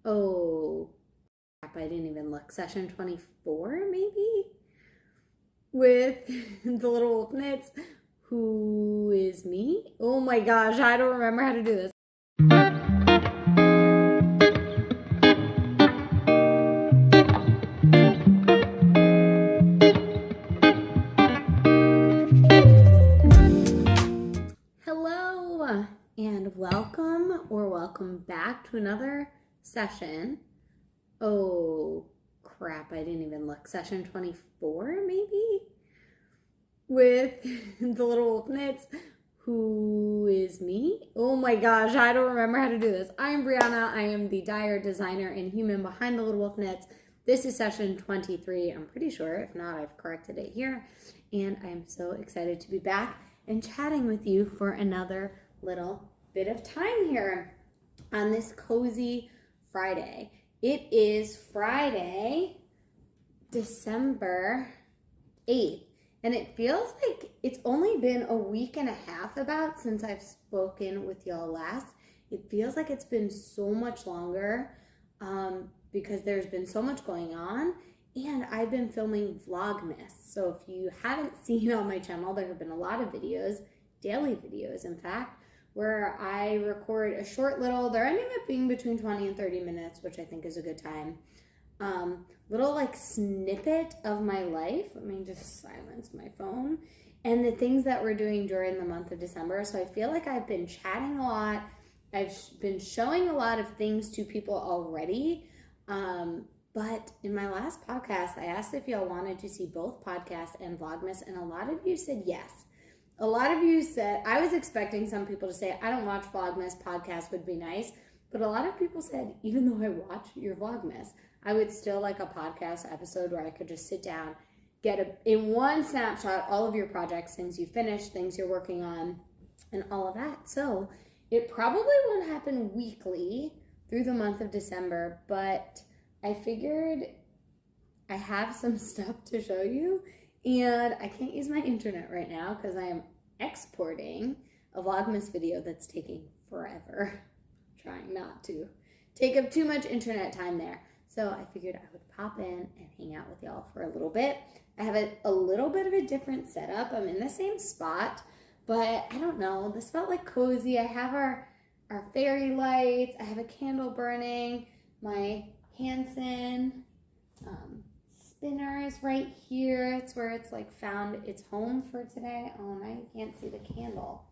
Oh, crap, I didn't even look. Session 24, maybe? With the Little Wolf Knits, who is me? Oh my gosh, I don't remember how to do this. Hello, and welcome back to another session. Oh crap, I didn't even look. Session 24, maybe? With the Little Wolf Knits, who is me? Oh my gosh, I don't remember how to do this. I'm Brianna. I am the dyer, designer, and human behind the Little Wolf Knits. This is session 23, I'm pretty sure. If not, I've corrected it here. And I'm so excited to be back and chatting with you for another little bit of time here on this cozy Friday. It is Friday, December 8th. And it feels like it's only been a week and a half about since I've spoken with y'all last. It feels like it's been so much longer because there's been so much going on. And I've been filming Vlogmas. So if you haven't seen on my channel, there have been a lot of videos, daily videos in fact, where I record a short little, they're ending up being between 20 and 30 minutes, which I think is a good time. Little like snippet of my life. Let me just silence my phone. And the things that we're doing during the month of December. So I feel like I've been chatting a lot. I've been showing a lot of things to people already. But in my last podcast, I asked if y'all wanted to see both podcast and Vlogmas, and a lot of you said yes. A lot of you said, I was expecting some people to say, I don't watch Vlogmas, podcast would be nice. But a lot of people said, even though I watch your Vlogmas, I would still like a podcast episode where I could just sit down, get in one snapshot all of your projects, things you finished, things you're working on, and all of that. So it probably won't happen weekly through the month of December, but I figured I have some stuff to show you, and I can't use my internet right now because I am exporting a Vlogmas video that's taking forever. Trying not to take up too much internet time there. So I figured I would pop in and hang out with y'all for a little bit. I have a little bit of a different setup. I'm in the same spot, but I don't know. This felt like cozy. I have our fairy lights. I have a candle burning. My hansen spinner is right here. It's where it's like found its home for today. Oh, now you can't see the candle.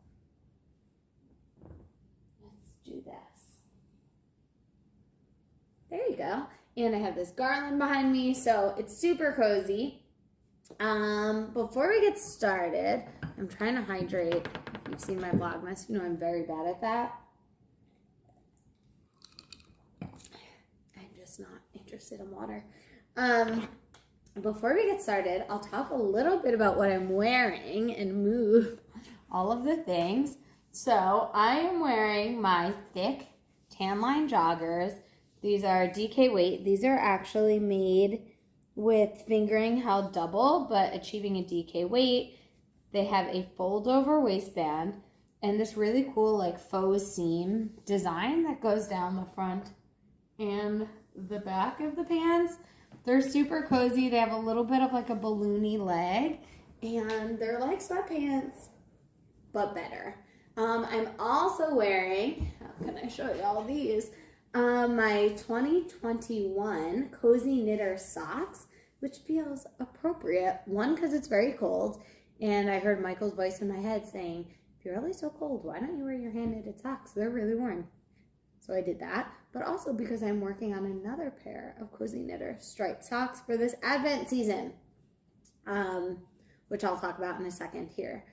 Let's do this. There you go. And I have this garland behind me, so it's super cozy. Before we get started, I'm trying to hydrate. If you've seen my Vlogmas, you know I'm very bad at that. I'm just not interested in water. Before we get started, I'll talk a little bit about what I'm wearing and move all of the things. So I am wearing my thick tan line joggers. These are DK weight. These are actually made with fingering held double, but achieving a DK weight. They have a fold over waistband and this really cool like faux seam design that goes down the front and the back of the pants. They're super cozy. They have a little bit of like a balloony leg and they're like sweatpants, but better. I'm also wearing, how can I show you all these? My 2021 Cozy Knitter socks, which feels appropriate. One, because it's very cold, and I heard Michael's voice in my head saying, if you're really so cold, why don't you wear your hand-knitted socks? They're really warm. So I did that, but also because I'm working on another pair of Cozy Knitter striped socks for this Advent season, which I'll talk about in a second here.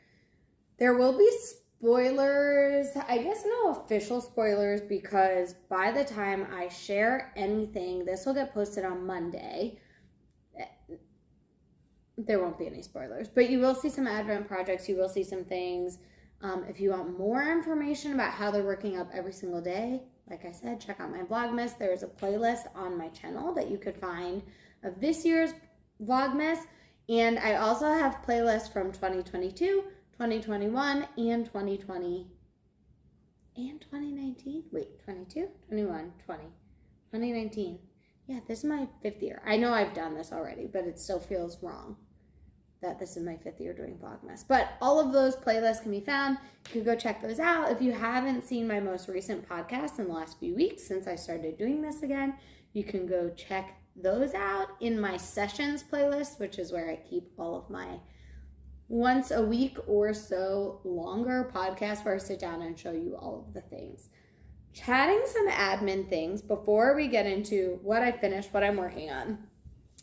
There will be spoilers, I guess no official spoilers, because by the time I share anything, this will get posted on Monday. There won't be any spoilers, but you will see some Advent projects. You will see some things. If you want more information about how they're working up every single day, like I said, check out my Vlogmas. There's a playlist on my channel that you could find of this year's Vlogmas. And I also have playlists from 2022, 2021, and 2020, and 2019. Wait, 22, 21, 20, 2019. Yeah, this is my 5th year. I know I've done this already, but it still feels wrong that this is my 5th year doing Vlogmas. But all of those playlists can be found. You can go check those out. If you haven't seen my most recent podcast in the last few weeks since I started doing this again, you can go check those out in my sessions playlist, which is where I keep all of my once a week or so longer podcasts where I sit down and show you all of the things. Chatting some admin things before we get into what I finished, what I'm working on.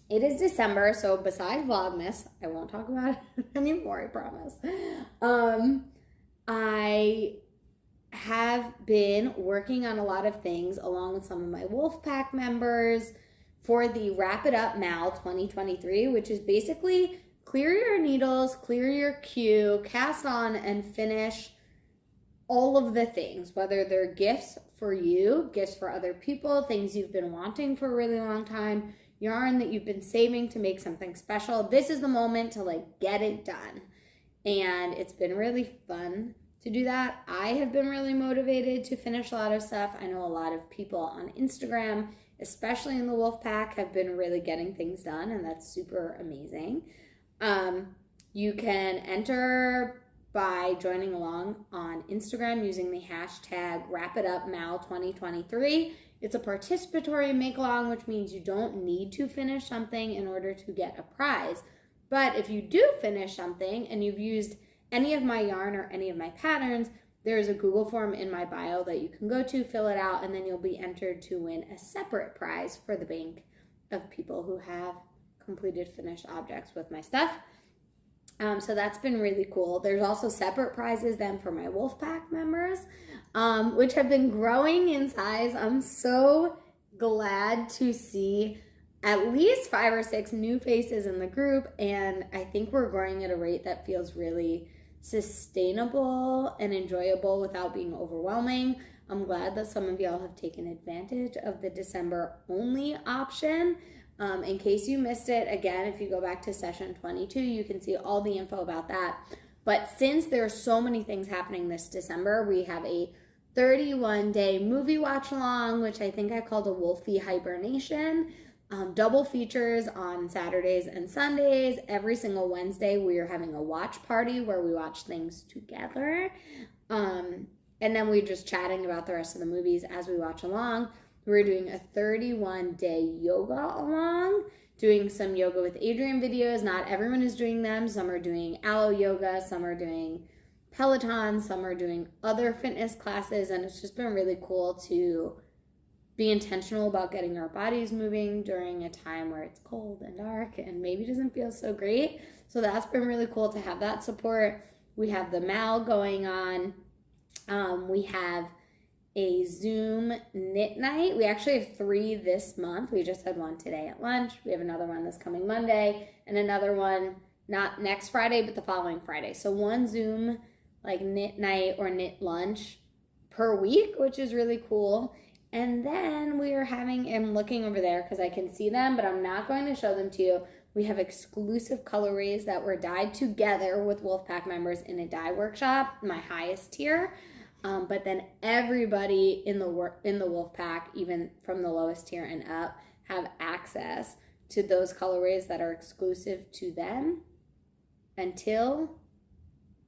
It is December, so besides Vlogmas, I won't talk about it anymore, I promise. I have been working on a lot of things along with some of my Wolfpack members for the Wrap It Up Mal 2023, which is basically clear your needles, clear your queue, cast on and finish all of the things, whether they're gifts for you, gifts for other people, things you've been wanting for a really long time, yarn that you've been saving to make something special. This is the moment to like get it done. And it's been really fun to do that. I have been really motivated to finish a lot of stuff. I know a lot of people on Instagram, especially in the Wolfpack, have been really getting things done, and that's super amazing. You can enter by joining along on Instagram using the hashtag WrapItUpMal2023. It's a participatory make-along, which means you don't need to finish something in order to get a prize. But if you do finish something and you've used any of my yarn or any of my patterns, there's a Google form in my bio that you can go to, fill it out, and then you'll be entered to win a separate prize for the bank of people who have completed finished objects with my stuff. So that's been really cool. There's also separate prizes then for my Wolfpack members, which have been growing in size. I'm so glad to see at least 5 or 6 new faces in the group, and I think we're growing at a rate that feels really sustainable and enjoyable without being overwhelming. I'm glad that some of y'all have taken advantage of the December only option. In case you missed it, again, if you go back to session 22, you can see all the info about that. But since there are so many things happening this December, we have a 31-day movie watch along, which I think I called a Wolfie Hibernation. Double features on Saturdays and Sundays. Every single Wednesday, we are having a watch party where we watch things together. And then we're just chatting about the rest of the movies as we watch along. We're doing a 31-day yoga along, doing some yoga with Adriene videos. Not everyone is doing them. Some are doing aloe yoga, some are doing Peloton, some are doing other fitness classes, and it's just been really cool to be intentional about getting our bodies moving during a time where it's cold and dark and maybe doesn't feel so great. So that's been really cool to have that support. We have the Mal going on. We have a Zoom knit night. We actually have 3 this month. We just had one today at lunch. We have another one this coming Monday and another one not next Friday, but the following Friday. So one Zoom like knit night or knit lunch per week, which is really cool. And then we are having, I'm looking over there because I can see them, but I'm not going to show them to you. We have exclusive colorways that were dyed together with Wolfpack members in a dye workshop, my highest tier. But then everybody in the Wolfpack, even from the lowest tier and up, have access to those colorways that are exclusive to them until,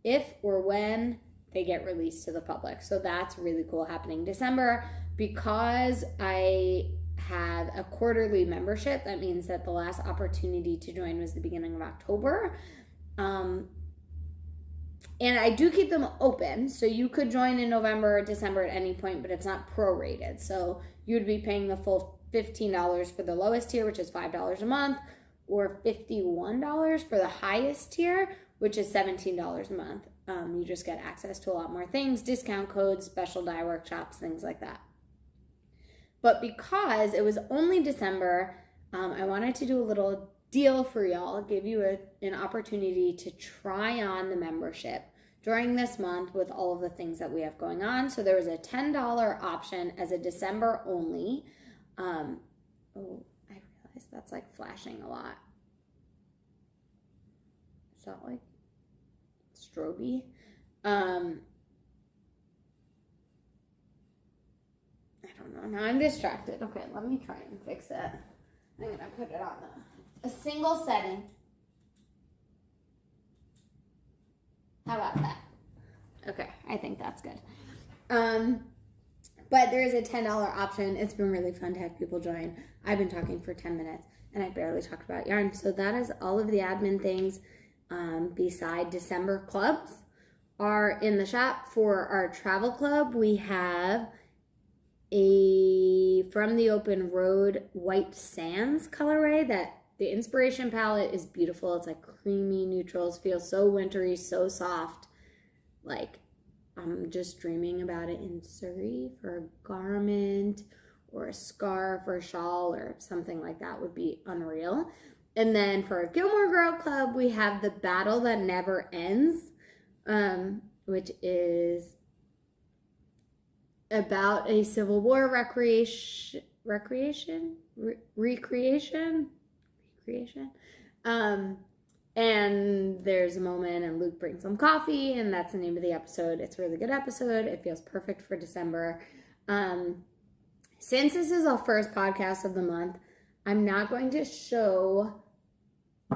if or when, they get released to the public. So that's really cool happening December. Because I have a quarterly membership, that means that the last opportunity to join was the beginning of October. And I do keep them open, so you could join in November or December at any point, but it's not prorated. So you would be paying the full $15 for the lowest tier, which is $5 a month, or $51 for the highest tier, which is $17 a month. You just get access to a lot more things, discount codes, special dye workshops, things like that. But because it was only December, I wanted to do a little deal for y'all, give you an opportunity to try on the membership during this month with all of the things that we have going on. So there was a $10 option as a December only. Oh, I realized that's like flashing a lot. Is that like stroby? I don't no. Now I'm distracted. Okay, let me try and fix it. I'm going to put it on a single setting. How about that? Okay, I think that's good. But there is a $10 option. It's been really fun to have people join. I've been talking for 10 minutes, and I barely talked about yarn. So that is all of the admin things beside December clubs are in the shop. For our travel club, we have a From the Open Road White Sands colorway. That the inspiration palette is beautiful. It's like creamy neutrals, feels so wintry, so soft. Like, I'm just dreaming about it in Surrey for a garment or a scarf or a shawl or something like that would be unreal. And then for a Gilmore Girl Club, we have The Battle That Never Ends, which is about a Civil War recreation. And there's a moment and Luke brings some coffee, and that's the name of the episode. It's a really good episode. It feels perfect for December. Since this is our first podcast of the month, I'm not going to show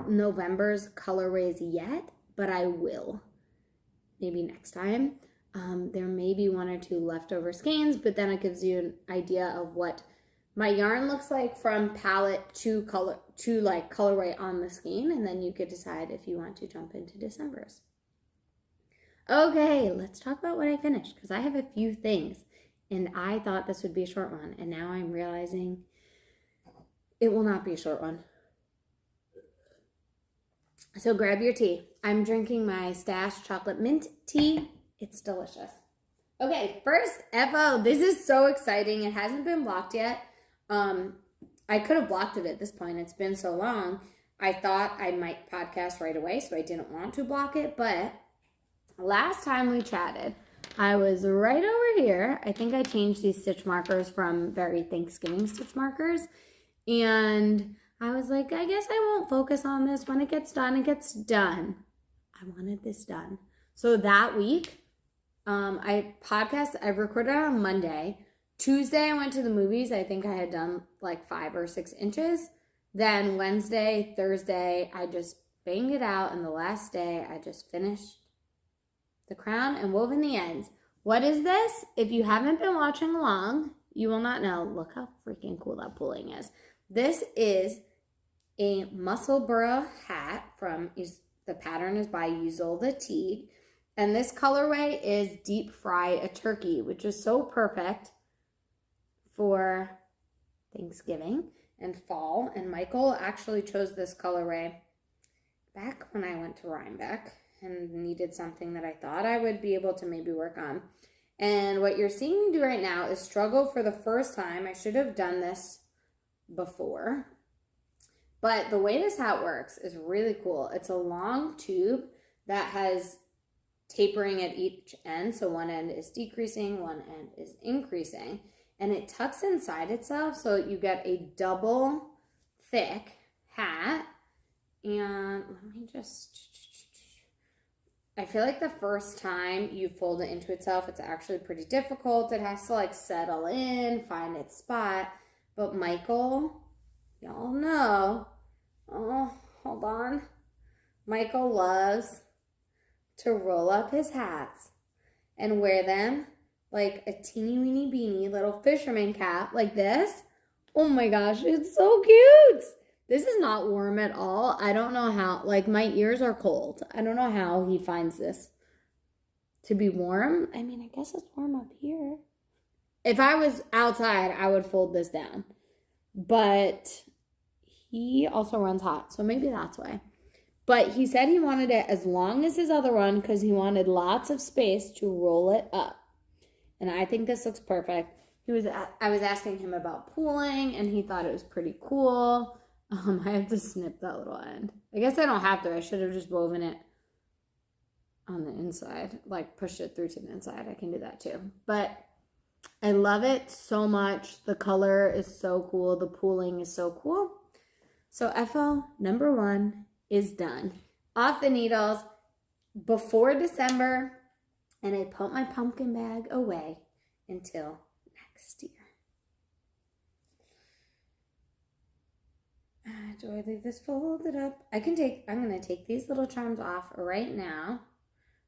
November's colorways yet, but I will. Maybe next time. There may be one or two leftover skeins, but then it gives you an idea of what my yarn looks like from palette to color to like colorway on the skein, and then you could decide if you want to jump into December's. Okay, let's talk about what I finished, because I have a few things, and I thought this would be a short one, and now I'm realizing it will not be a short one. So grab your tea. I'm drinking my Stash chocolate mint tea. It's delicious. Okay, first, FO, this is so exciting. It hasn't been blocked yet. I could have blocked it at this point. It's been so long. I thought I might podcast right away, so I didn't want to block it. But last time we chatted, I was right over here. I think I changed these stitch markers from very Thanksgiving stitch markers. And I was like, I guess I won't focus on this. When it gets done, it gets done. I wanted this done. So that week, I recorded on Monday. Tuesday, I went to the movies. I think I had done like 5 or 6 inches. Then Wednesday, Thursday, I just banged it out. And the last day, I just finished the crown and woven the ends. What is this? If you haven't been watching along, you will not know. Look how freaking cool that pulling is. This is a Musselburgh hat from, the pattern is by Ysolda Teague. And this colorway is Deep Fry a Turkey, which is so perfect for Thanksgiving and fall. And Michael actually chose this colorway back when I went to Rhinebeck and needed something that I thought I would be able to maybe work on. And what you're seeing me do right now is struggle for the first time. I should have done this before. But the way this hat works is really cool. It's a long tube that has tapering at each end. So one end is decreasing, one end is increasing. And it tucks inside itself so you get a double thick hat. And let me just... I feel like the first time you fold it into itself, it's actually pretty difficult. It has to like settle in, find its spot. But Michael, y'all know, oh, hold on. Michael loves to roll up his hats and wear them like a teeny weeny beanie little fisherman cap like this. Oh my gosh, it's so cute. This is not warm at all. I don't know how, like my ears are cold. I don't know how he finds this to be warm. I mean, I guess it's warm up here. If I was outside, I would fold this down. But he also runs hot, so maybe that's why. But he said he wanted it as long as his other one because he wanted lots of space to roll it up. And I think this looks perfect. I was asking him about pooling, and he thought it was pretty cool. I have to snip that little end. I guess I don't have to. I should have just woven it on the inside, like pushed it through to the inside. I can do that too. But I love it so much. The color is so cool. The pooling is so cool. So FO number 1 is done. Off the needles before December, and I put my pumpkin bag away until next year. Do I leave this folded up? I'm gonna take these little charms off right now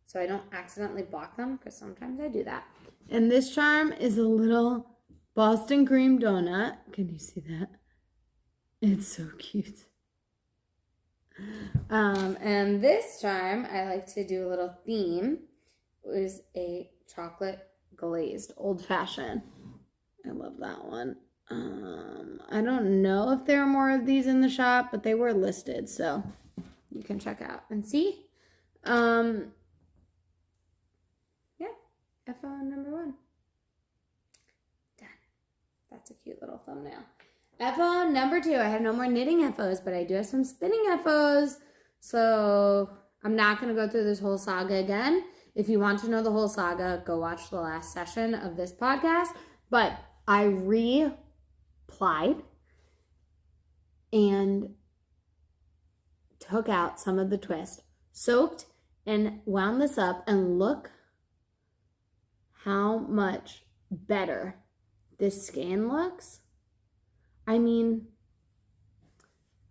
so I don't accidentally block them, because sometimes I do that. And this charm is a little Boston cream donut. Can you see that? It's so cute. And this charm, I like to do a little theme. It was a chocolate glazed old fashioned. I love that one. I don't know if there are more of these in the shop, but they were listed, so you can check out and see. Yeah, FO number 1. Done. That's a cute little thumbnail. FO number 2. I have no more knitting FOs, but I do have some spinning FOs. So I'm not going to go through this whole saga again. If you want to know the whole saga, go watch the last session of this podcast. But I re-plied and took out some of the twist, soaked and wound this up, and look how much better this skein looks. I mean,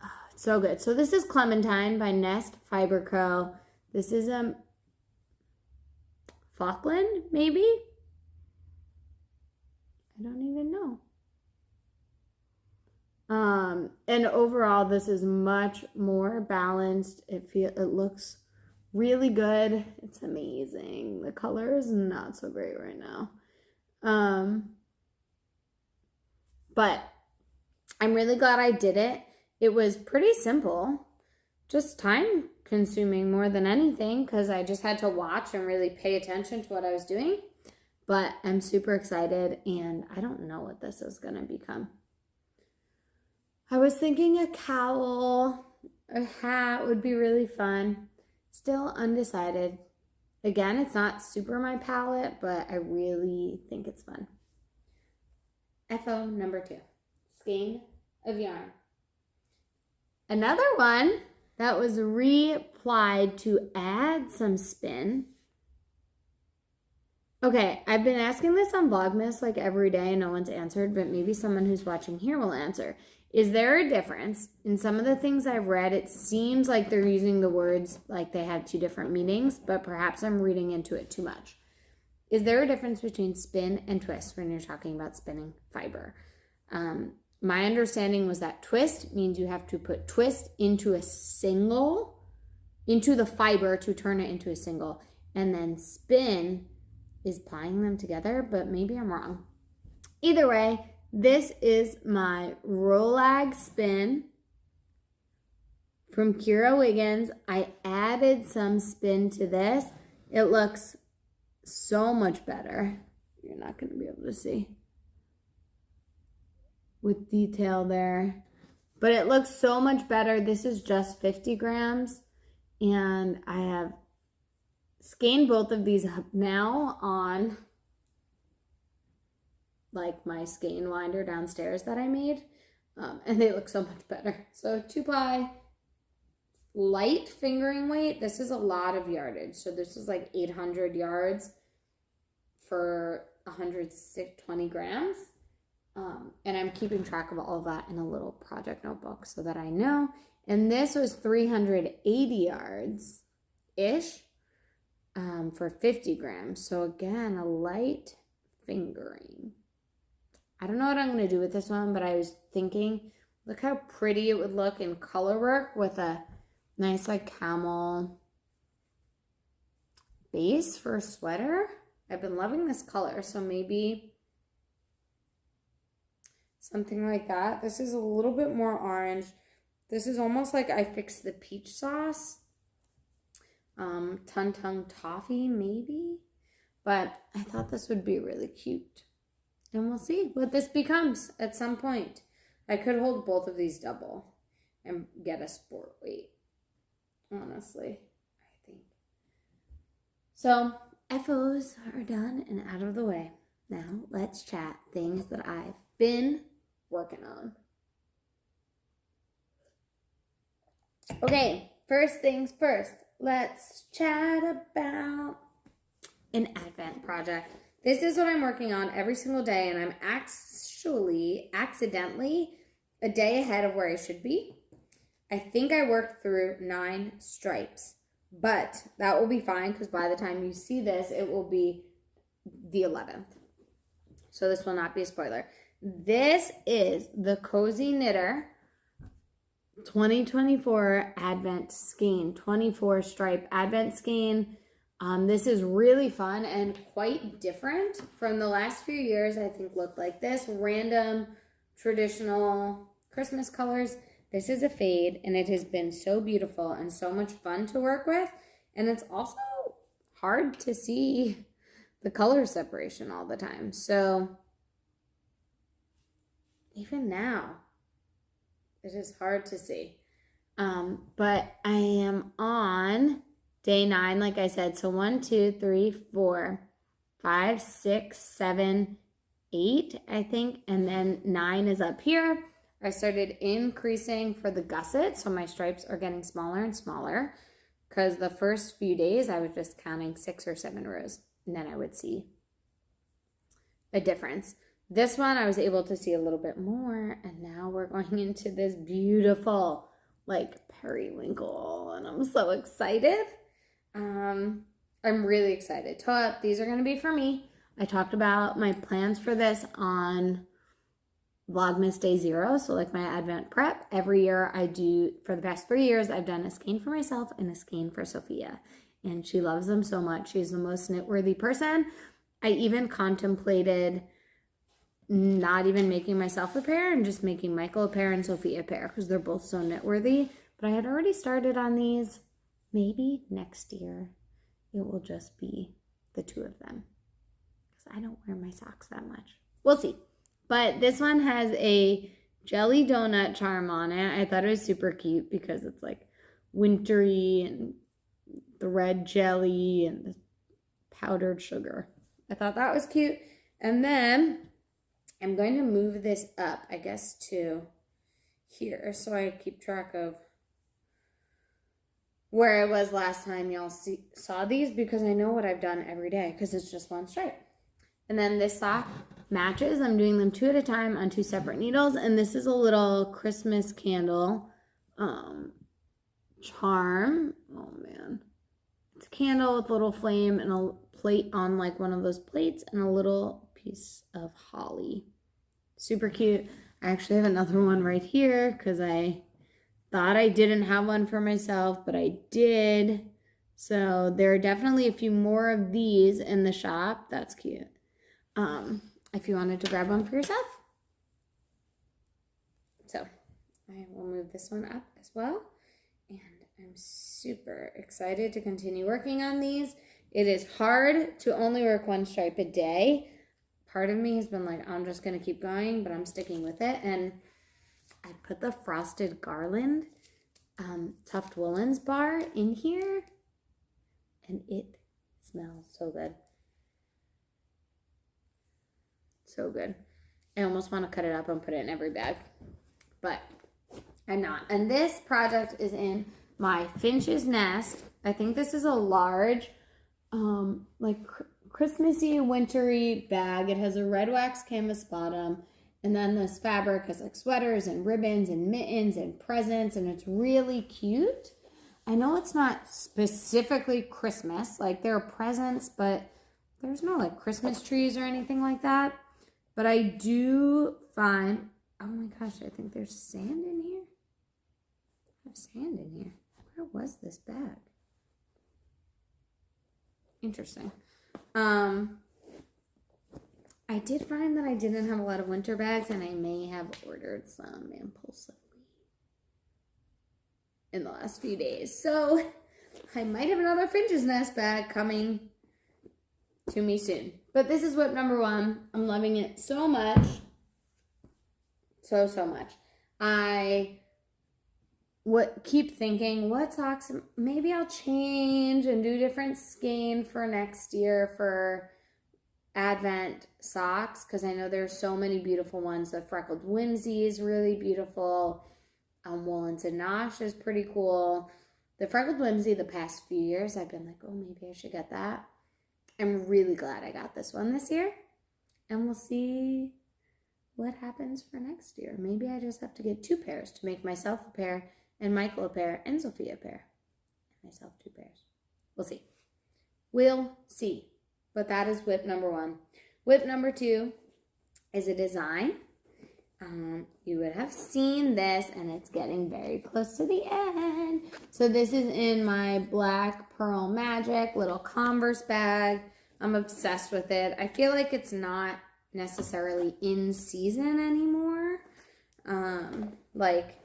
oh, it's so good. So this is Clementine by Nest Fiber Co. This is a Falkland, maybe? I don't even know. And overall, this is much more balanced. It looks really good. It's amazing. The color is not so great right now. But I'm really glad I did it. It was pretty simple, just time consuming more than anything, because I just had to watch and really pay attention to what I was doing. But I'm super excited, and I don't know what this is going to become. I was thinking a cowl, a hat would be really fun. Still undecided. Again, it's not super my palette, but I really think it's fun. FO number 2, skein of yarn. Another one that was re-plied to add some spin. Okay, I've been asking this on Vlogmas like every day and no one's answered, but maybe someone who's watching here will answer. Is there a difference? In some of the things I've read, it seems like they're using the words like they have 2 different meanings, but perhaps I'm reading into it too much. Is there a difference between spin and twist when you're talking about spinning fiber? My understanding was that twist means you have to put twist into a single, into the fiber to turn it into a single, and then spin is plying them together, but maybe I'm wrong. Either way, this is my rolag spin from Keira Wiggins. I added some spin to this. It looks so much better. You're not going to be able to see with detail there, but it looks so much better. This is just 50 grams, and I have skeined both of these up now on like my skein winder downstairs that I made, and they look so much better. So 2-ply, light fingering weight. This is a lot of yardage. So this is like 800 yards for 120 grams. And I'm keeping track of all of that in a little project notebook so that I know. And this was 380 yards-ish for 50 grams. So again, a light fingering. I don't know what I'm going to do with this one, but I was thinking, look how pretty it would look in color work with a nice like camel base for a sweater. I've been loving this color, so maybe something like that. This is a little bit more orange. This is almost like I fixed the peach sauce. Tung Tung Toffee, maybe. But I thought this would be really cute. And we'll see what this becomes at some point. I could hold both of these double and get a sport weight. Honestly, I think. So, FOs are done and out of the way. Now, let's chat things that I've been working on. Okay, first things first. Let's chat about an Advent project. This is what I'm working on every single day, and I'm actually accidentally a day ahead of where I should be. I think I worked through 9 stripes, but that will be fine because by the time you see this, it will be the 11th. So this will not be a spoiler. This is the Cozy Knitter 2024 Advent Skein, 24 stripe Advent Skein. This is really fun and quite different from the last few years. I think looked like this, random, traditional Christmas colors. This is a fade, and it has been so beautiful and so much fun to work with. And it's also hard to see the color separation all the time. So even now, it is hard to see. But I am on day 9, like I said. So 1, 2, 3, 4, 5, 6, 7, 8, I think. And then 9 is up here. I started increasing for the gusset, so my stripes are getting smaller and smaller because the first few days I was just counting 6 or 7 rows, and then I would see a difference. This one I was able to see a little bit more, and now we're going into this beautiful like periwinkle, and I'm so excited. I'm really excited. These are going to be for me. I talked about my plans for this on Vlogmas Day 0, so like my Advent prep. Every year I do, for the past 3 years, I've done a skein for myself and a skein for Sophia, and she loves them so much. She's the most knit-worthy person. I even contemplated not even making myself a pair and just making Michael a pair and Sophia a pair because they're both so knit-worthy, but I had already started on these. Maybe next year it will just be the 2 of them because I don't wear my socks that much. We'll see. But this one has a jelly donut charm on it. I thought it was super cute because it's like wintry and the red jelly and the powdered sugar. I thought that was cute. And then I'm going to move this up, I guess, to here so I keep track of where I was last time y'all saw these because I know what I've done every day because it's just one stripe. And then this sock matches. I'm doing them 2 at a time on 2 separate needles. And this is a little Christmas candle charm. Oh, man. It's a candle with a little flame and a plate on like one of those plates and a little piece of holly. Super cute. I actually have another one right here because I thought I didn't have one for myself, but I did. So there are definitely a few more of these in the shop. That's cute. If you wanted to grab one for yourself. So I will move this one up as well. And I'm super excited to continue working on these. It is hard to only work 1 stripe a day. Part of me has been like, I'm just going to keep going, but I'm sticking with it. And I put the Frosted Garland Tuft Woolens bar in here. And it smells so good. So good. I almost want to cut it up and put it in every bag, but I'm not. And this project is in my Finch's Nest. I think this is a large, like Christmassy, wintry bag. It has a red wax canvas bottom, and then this fabric has like sweaters and ribbons and mittens and presents, and it's really cute. I know it's not specifically Christmas, like there are presents, but there's no like Christmas trees or anything like that. But I do find, oh my gosh, I think there's sand in here. I have sand in here. Where was this bag? Interesting. I did find that I didn't have a lot of winter bags, and I may have ordered some impulsively in the last few days. So I might have another Finch's Nest bag coming to me soon. But this is whip number 1. I'm loving it so much. So much. I keep thinking, what socks? Maybe I'll change and do different skein for next year for Advent socks. Because I know there's so many beautiful ones. The Freckled Whimsy is really beautiful. Woolens and Nosh is pretty cool. The Freckled Whimsy, the past few years, I've been like, oh, maybe I should get that. I'm really glad I got this one this year. And we'll see what happens for next year. Maybe I just have to get 2 pairs to make myself a pair and Michael a pair, and Sophia a pair, and myself 2 pairs. We'll see. We'll see. But that is whip number 1. Whip number 2 is a design. You would have seen this, and it's getting very close to the end. So this is in my Black Pearl Magic little Converse bag. I'm obsessed with it. I feel like it's not necessarily in season anymore. Like,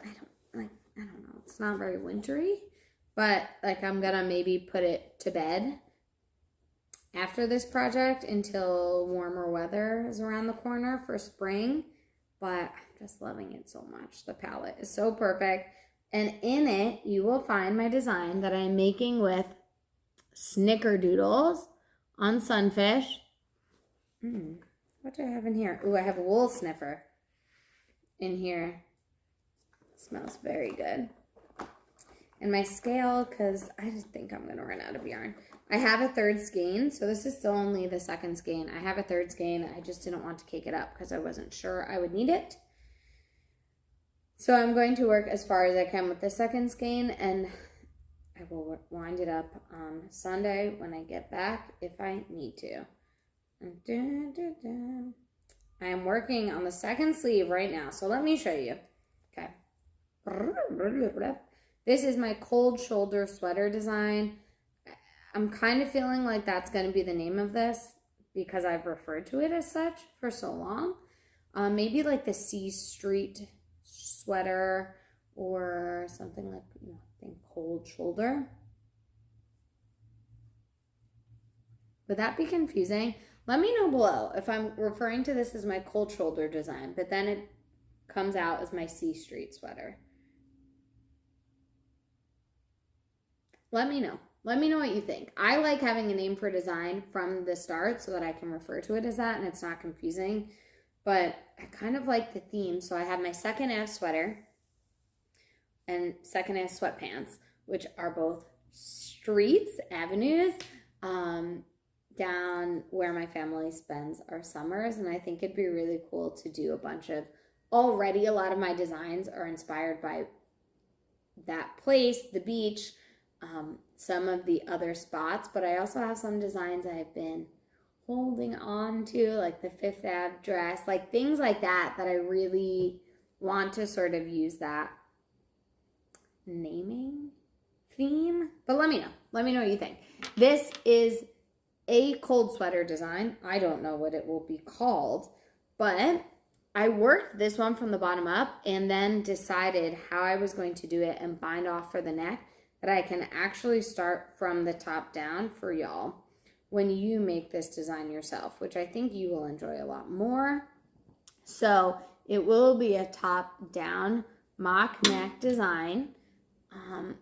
I don't know. It's not very wintry, but like I'm gonna maybe put it to bed after this project until warmer weather is around the corner for spring. But I'm just loving it so much. The palette is so perfect. And in it, you will find my design that I'm making with Snickerdoodles on Sunfish. What do I have in here? Ooh, I have a wool sniffer in here. Smells very good. And my scale, because I just think I'm going to run out of yarn. I have a 3rd skein, so this is still only the 2nd skein. I have a 3rd skein. I just didn't want to cake it up because I wasn't sure I would need it. So I'm going to work as far as I can with the 2nd skein, and I will wind it up on Sunday when I get back if I need to. I am working on the 2nd sleeve right now, so let me show you. Okay. This is my cold shoulder sweater design. I'm kind of feeling like that's going to be the name of this because I've referred to it as such for so long. Maybe like the C Street sweater or something like, I think cold shoulder. Would that be confusing? Let me know below if I'm referring to this as my cold shoulder design, but then it comes out as my C Street sweater. Let me know. Let me know what you think. I like having a name for a design from the start so that I can refer to it as that and it's not confusing. But I kind of like the theme. So I have my 2nd Ave sweater and 2nd Ave sweatpants, which are both streets, avenues, down where my family spends our summers. And I think it'd be really cool to do a bunch of, already a lot of my designs are inspired by that place, the beach, some of the other spots, but I also have some designs I've been holding on to, like the 5th Ave dress, like things like that I really want to sort of use that naming theme. But let me know what you think. This is a cold sweater design. I don't know what it will be called, but I worked this one from the bottom up and then decided how I was going to do it and bind off for the neck, that I can actually start from the top down for y'all when you make this design yourself, which I think you will enjoy a lot more. So it will be a top down mock neck design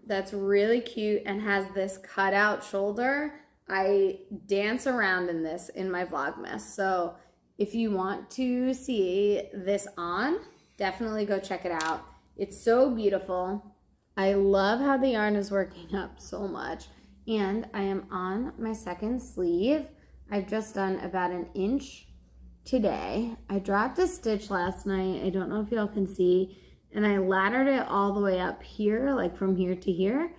that's really cute and has this cutout shoulder. I dance around in this in my Vlogmas. So if you want to see this on, definitely go check it out. It's so beautiful. I love how the yarn is working up so much. And I am on my 2nd sleeve. I've just done about 1 inch today. I dropped a stitch last night. I don't know if y'all can see. And I laddered it all the way up here, like from here to here.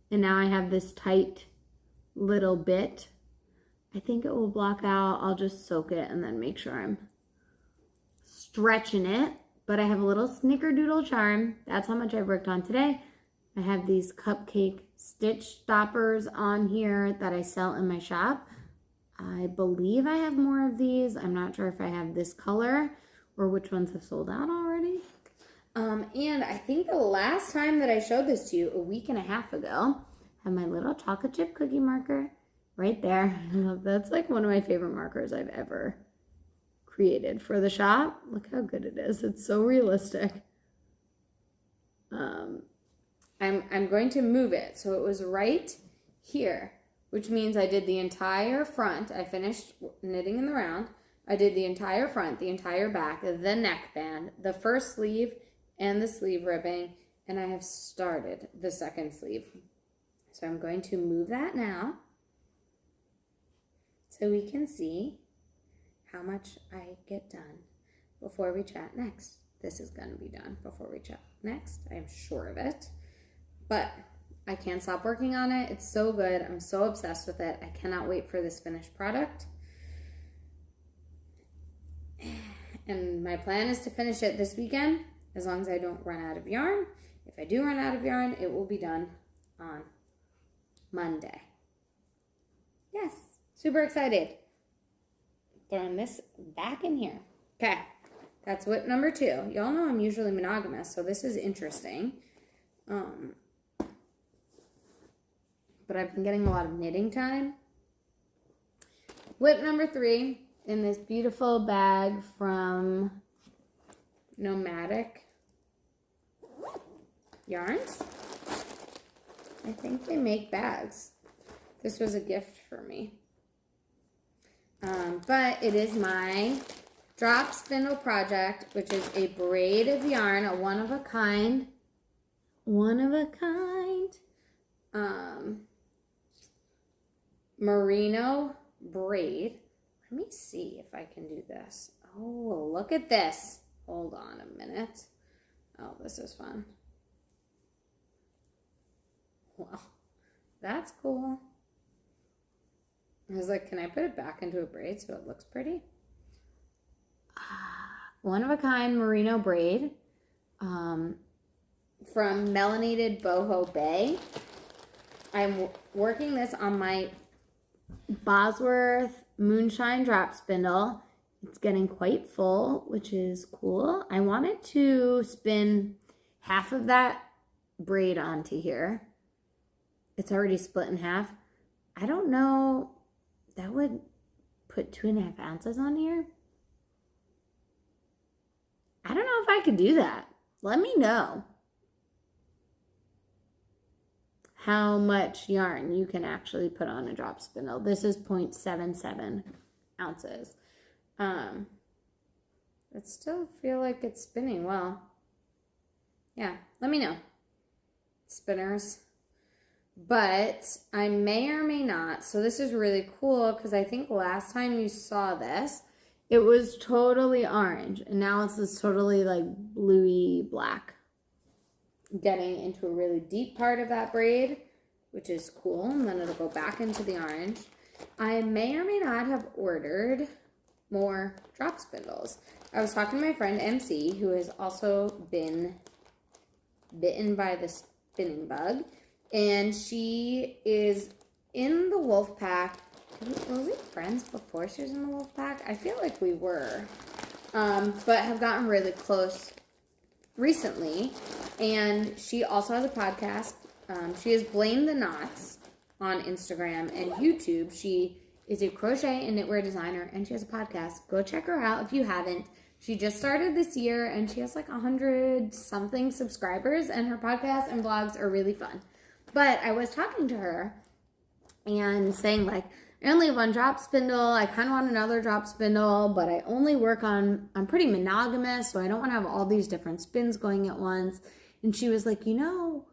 And now I have this tight little bit. I think it will block out. I'll just soak it and then make sure I'm stretching it. But I have a little Snickerdoodle charm. That's how much I've worked on today. I have these cupcake stitch stoppers on here that I sell in my shop. I believe I have more of these. I'm not sure if I have this color or which ones have sold out already. And I think the last time that I showed this to you, a week and a half ago, I have my little chocolate chip cookie marker right there. That's like one of my favorite markers I've ever created for the shop. Look how good it is. It's so realistic. I'm going to move it. So it was right here, which means I did the entire front. I finished knitting in the round. I did the entire front, the entire back, the neckband, the first sleeve, and the sleeve ribbing, and I have started the 2nd sleeve. So I'm going to move that now so we can see how much I get done before we chat next. this is going to be done before we check next. I am sure of it. But I can't stop working on it. It's so good. I'm so obsessed with it. I cannot wait for this finished product. And my plan is to finish it this weekend, as long as I don't run out of yarn. If I do run out of yarn, it will be done on Monday. Yes, super excited. Throwing this back in here. Okay, that's whip number 2. Y'all know I'm usually monogamous, so this is interesting. But I've been getting a lot of knitting time. Whip number 3 in this beautiful bag from Nomadic Yarns. I think they make bags. This was a gift for me. But it is my drop spindle project, which is a braid of yarn, a one-of-a-kind, Marino Braid. Let me see if I can do this. Oh, look at this. Hold on a minute. Oh, this is fun. Wow, that's cool. I was like, can I put it back into a braid so it looks pretty? One-of-a-kind Merino braid from Melanatedbohobae. I'm working this on my Bosworth Moonshine drop spindle. It's getting quite full, which is cool. I wanted to spin half of that braid onto here. It's already split in half. I don't know. That would put 2.5 ounces on here. I don't know if I could do that. Let me know how much yarn you can actually put on a drop spindle. This is 0.77 ounces. I still feel like it's spinning well. Yeah, let me know, spinners. But I may or may not. So this is really cool because I think last time you saw this, it was totally orange. And now it's this totally like bluey black. Getting into a really deep part of that braid, which is cool. And then it'll go back into the orange. I may or may not have ordered more drop spindles. I was talking to my friend MC, who has also been bitten by the spinning bug. And she is in the wolf pack. Were we friends before she was in the wolf pack? I feel like we were. But have gotten really close recently. And she also has a podcast. She is Blame the Knots on Instagram and YouTube. She is a crochet and knitwear designer, and she has a podcast. Go check her out if you haven't. She just started this year, and she has like 100-something subscribers, and her podcast and vlogs are really fun. But I was talking to her and saying, like, I only have one drop spindle. I kind of want another drop spindle, but I only work on, I'm pretty monogamous, so I don't want to have all these different spins going at once. And she was like, you know,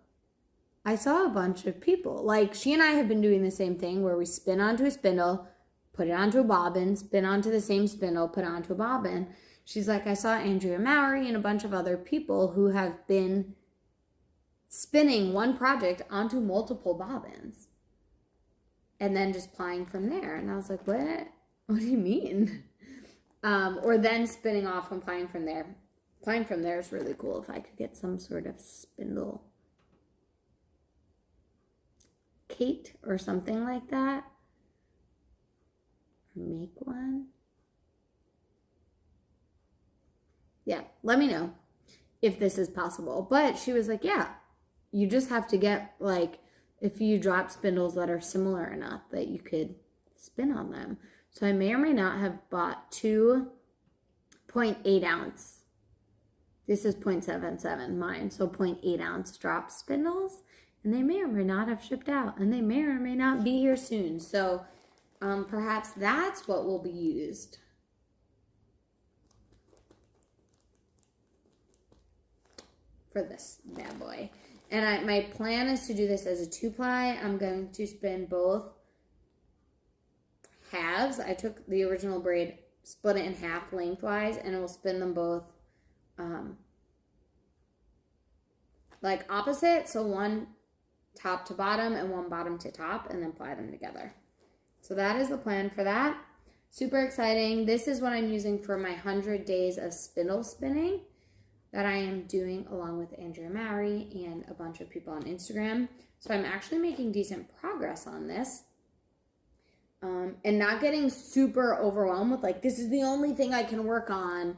I saw a bunch of people. Like, she and I have been doing the same thing where we spin onto a spindle, put it onto a bobbin, spin onto the same spindle, put it onto a bobbin. She's like, I saw Andrea Mowry and a bunch of other people who have been spinning one project onto multiple bobbins and then just plying from there. And I was like, what? What do you mean? Or then spinning off and plying from there. Plying from there is really cool. If I could get some sort of spindle Kate or something like that, or make one. Yeah, let me know if this is possible. But she was like, yeah, you just have to get like a few drop spindles that are similar enough that you could spin on them. So I may or may not have bought 2 0.8 ounce. This is 0.77 mine, so 0.8 ounce drop spindles. And they may or may not have shipped out, and they may or may not be here soon. So perhaps that's what will be used. For this bad boy. And my plan is to do this as a 2-ply. I'm going to spin both halves. I took the original braid, split it in half lengthwise, and I will spin them both like opposite. So one top to bottom and one bottom to top, and then ply them together. So that is the plan for that. Super exciting. This is what I'm using for my 100 days of spindle spinning that I am doing along with Andrea Mowry and a bunch of people on Instagram. So I'm actually making decent progress on this. And not getting super overwhelmed with like, this is the only thing I can work on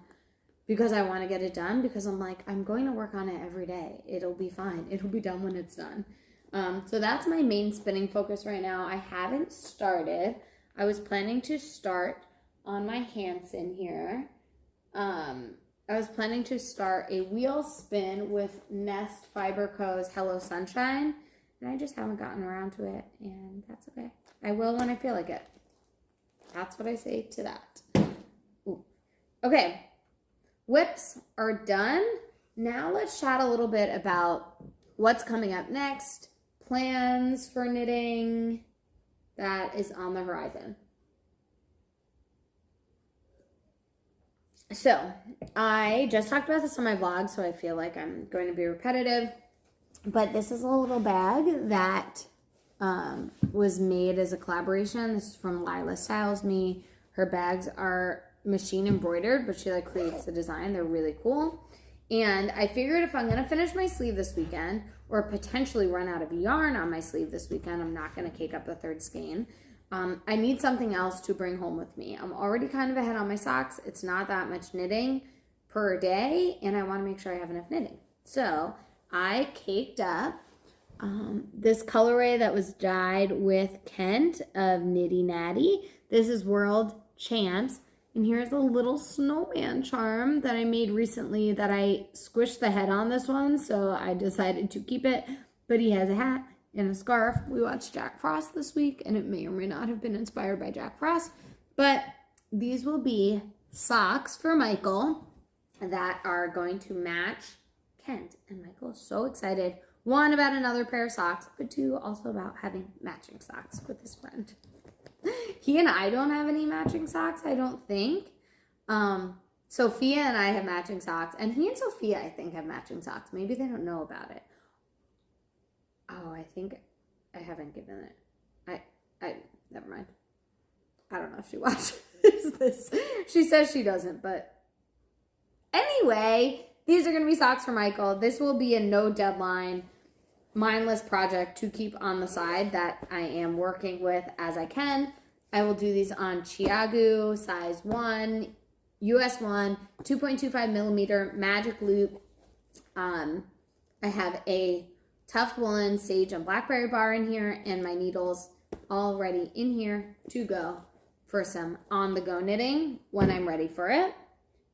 because I want to get it done, because I'm like, I'm going to work on it every day. It'll be fine. It'll be done when it's done. So that's my main spinning focus right now. I haven't started. I was planning to start on my hansen here. I was planning to start a wheel spin with Nest Fiber Co.'s Hello Sunshine, and I just haven't gotten around to it, and that's okay. I will when I feel like it. That's what I say to that. Ooh. Okay, whips are done. Now let's chat a little bit about what's coming up next, plans for knitting that is on the horizon. So I just talked about this on my vlog, so I feel like I'm going to be repetitive, but this is a little bag that was made as a collaboration. This is from Lila Styles Me. Her bags are machine embroidered, but she like creates the design. They're really cool. And I figured if I'm going to finish my sleeve this weekend, or potentially run out of yarn on my sleeve this weekend, I'm not going to cake up the third skein. I need something else to bring home with me. I'm already kind of ahead on my socks. It's not that much knitting per day, and I want to make sure I have enough knitting. So I caked up this colorway that was dyed with Kent of Nitty Natty. This is World Champs. And here's a little snowman charm that I made recently that I squished the head on this one, so I decided to keep it. But he has a hat and a scarf. We watched Jack Frost this week, and it may or may not have been inspired by Jack Frost. But these will be socks for Michael that are going to match Kent. And Michael is so excited. One, about another pair of socks, but two, also about having matching socks with his friend. He and I don't have any matching socks, I don't think. Sophia and I have matching socks, and he and Sophia, I think, have matching socks. Maybe they don't know about it. Oh, I think I haven't given it. Never mind. I don't know if she watches this. She says she doesn't, but anyway, these are going to be socks for Michael. This will be a no deadline, mindless project to keep on the side that I am working with as I can. I will do these on Chiagu, size 1, US 1, 2.25 millimeter magic loop. I have a Tough Woolen Sage and Blackberry bar in here, and my needles already in here to go for some on-the-go knitting when I'm ready for it.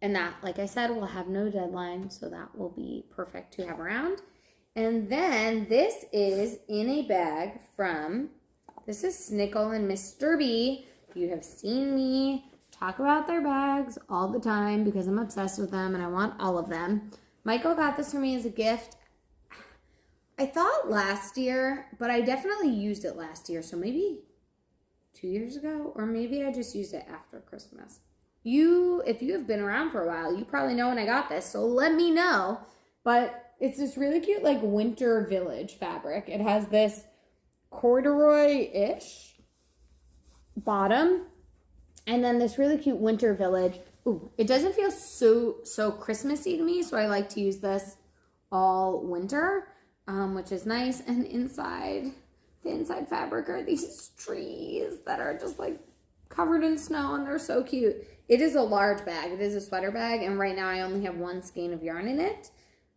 And that, like I said, will have no deadline, so that will be perfect to have around. And then this is in a bag from, this is Snickle and Mr. B. You have seen me talk about their bags all the time because I'm obsessed with them and I want all of them. Michael got this for me as a gift. I thought last year, but I definitely used it last year. So maybe 2 years ago, or maybe I just used it after Christmas. If you have been around for a while, you probably know when I got this, so let me know. But it's this really cute, like, winter village fabric. It has this corduroy-ish bottom, and then this really cute winter village. Ooh, it doesn't feel so Christmassy to me, so I like to use this all winter, which is nice. And inside, the inside fabric are these trees that are just, like, covered in snow, and they're so cute. It is a large bag. It is a sweater bag, and right now I only have one skein of yarn in it,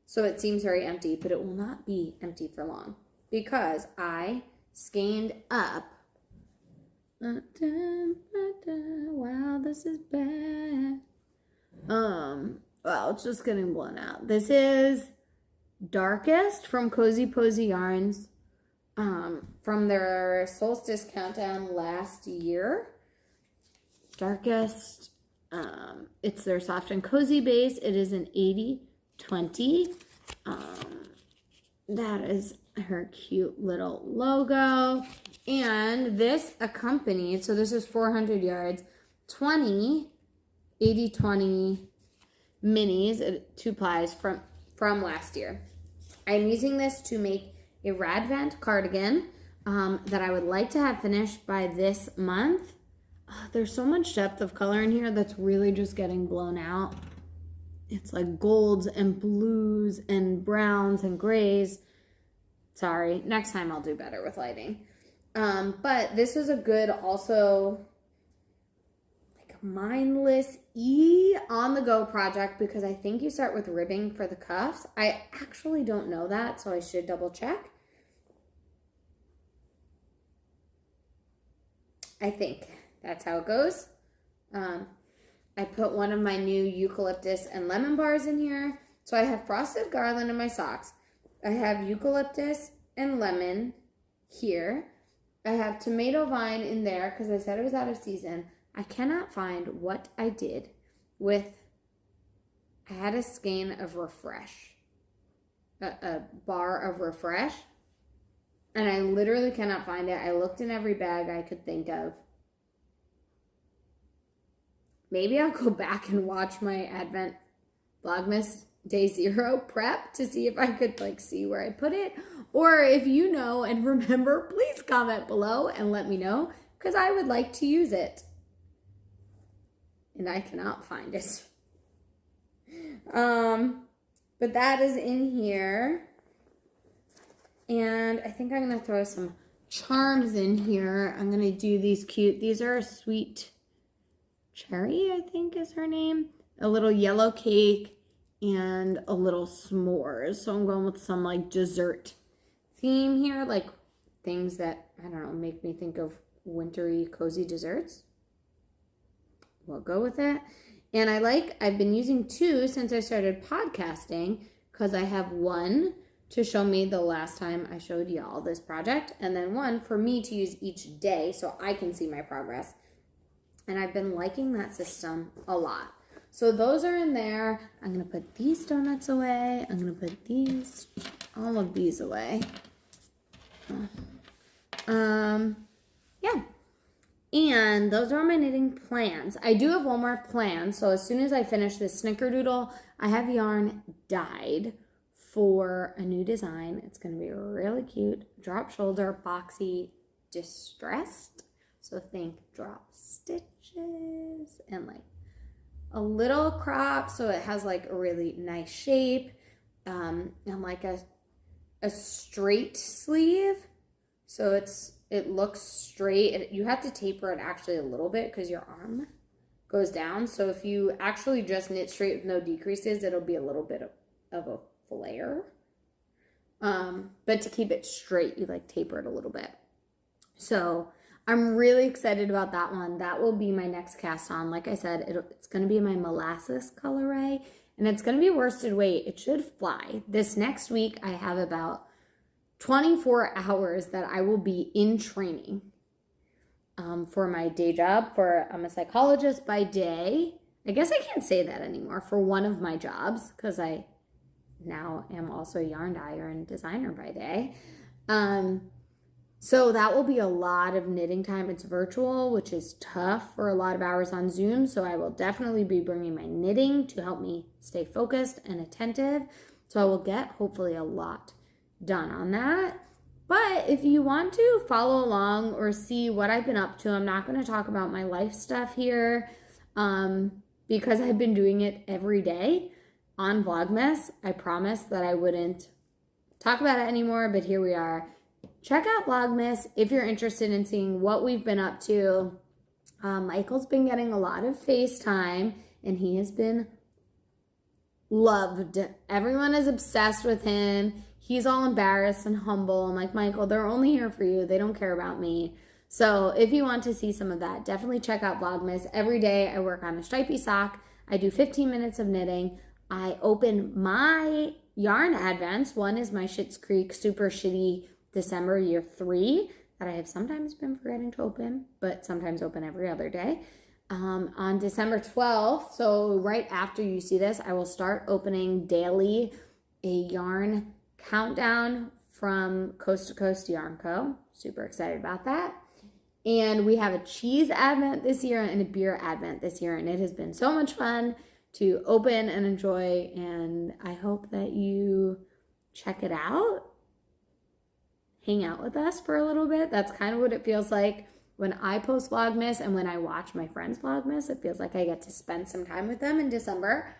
so it seems very empty, but it will not be empty for long because I skeined up. Wow, this is bad. Well, it's just getting blown out. This is Darkest from Cozy Posy Yarns, from their Solstice Countdown last year. Darkest, it's their soft and cozy base. It is an 80/20. That is her cute little logo. And this accompanied, so this is 400 yards, 20, 80/20 minis, 2 plies from last year. I'm using this to make a Radvent cardigan that I would like to have finished by this month. There's so much depth of color in here that's really just getting blown out. It's like golds and blues and browns and grays. Sorry, next time I'll do better with lighting. But this was a good also like mindless on-the-go project because I think you start with ribbing for the cuffs. I actually don't know that, so I should double check. I think that's how it goes. I put one of my new eucalyptus and lemon bars in here. So I have frosted garland in my socks. I have eucalyptus and lemon here. I have tomato vine in there because I said it was out of season. I cannot find what I did with, I had a skein of Refresh, a bar of Refresh, and I literally cannot find it. I looked in every bag I could think of. Maybe I'll go back and watch my Advent Vlogmas Day 0 prep to see if I could like see where I put it. Or if you know and remember, please comment below and let me know because I would like to use it. And I cannot find it. But that is in here. And I think I'm going to throw some charms in here. I'm going to do these cute, these are a sweet cherry, I think is her name. A little yellow cake and a little s'mores. So I'm going with some like dessert theme here, like things that, I don't know, make me think of wintry, cozy desserts. We'll go with it. And I've been using 2 since I started podcasting because I have one to show me the last time I showed y'all this project, and then one for me to use each day so I can see my progress. And I've been liking that system a lot. So those are in there. I'm going to put these donuts away. I'm going to put these, all of these away. Yeah. And those are my knitting plans. I do have one more plan. So as soon as I finish this Snickerdoodle, I have yarn dyed for a new design. It's going to be really cute. Drop shoulder, boxy, distressed. So think drop stitches and like a little crop so it has like a really nice shape, and like a straight sleeve. So it looks straight. You have to taper it actually a little bit because your arm goes down. So if you actually just knit straight with no decreases, it'll be a little bit of a flare. But to keep it straight, you like taper it a little bit. So I'm really excited about that one. That will be my next cast on. Like I said, it's going to be my molasses colorway, and it's going to be worsted weight. It should fly. This next week, I have about 24 hours that I will be in training for my day job. I'm a psychologist by day. I guess I can't say that anymore for one of my jobs because I now am also a yarn dyer and designer by day. So that will be a lot of knitting time. It's virtual, which is tough for a lot of hours on Zoom. So I will definitely be bringing my knitting to help me stay focused and attentive. So I will get hopefully a lot done on that. But if you want to follow along or see what I've been up to, I'm not going to talk about my life stuff here because I've been doing it every day on Vlogmas. I promised that I wouldn't talk about it anymore, but here we are. Check out Vlogmas if you're interested in seeing what we've been up to. Michael's been getting a lot of FaceTime, and he has been loved. Everyone is obsessed with him. He's all embarrassed and humble. I'm like, Michael, they're only here for you. They don't care about me. So if you want to see some of that, definitely check out Vlogmas. Every day I work on a stripey sock. I do 15 minutes of knitting. I open my yarn advents. One is my Schitt's Creek super shitty December year 3 that I have sometimes been forgetting to open, but sometimes open every other day. On December 12th, so right after you see this, I will start opening daily a yarn countdown from Coast to Coast Yarn Co. Super excited about that. And we have a cheese advent this year and a beer advent this year, and it has been so much fun to open and enjoy, and I hope that you check it out. Hang out with us for a little bit. That's kind of what it feels like when I post Vlogmas and when I watch my friends Vlogmas. It feels like I get to spend some time with them in December.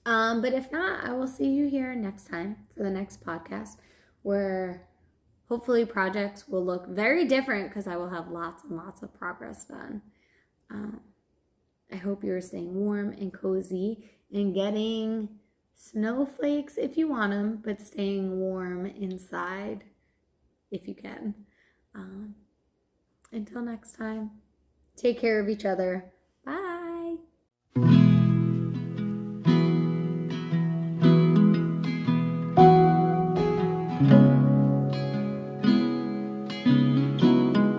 But if not, I will see you here next time for the next podcast, where hopefully projects will look very different because I will have lots and lots of progress done. I hope you're staying warm and cozy and getting snowflakes if you want them, but staying warm inside if you can. Until next time, take care of each other.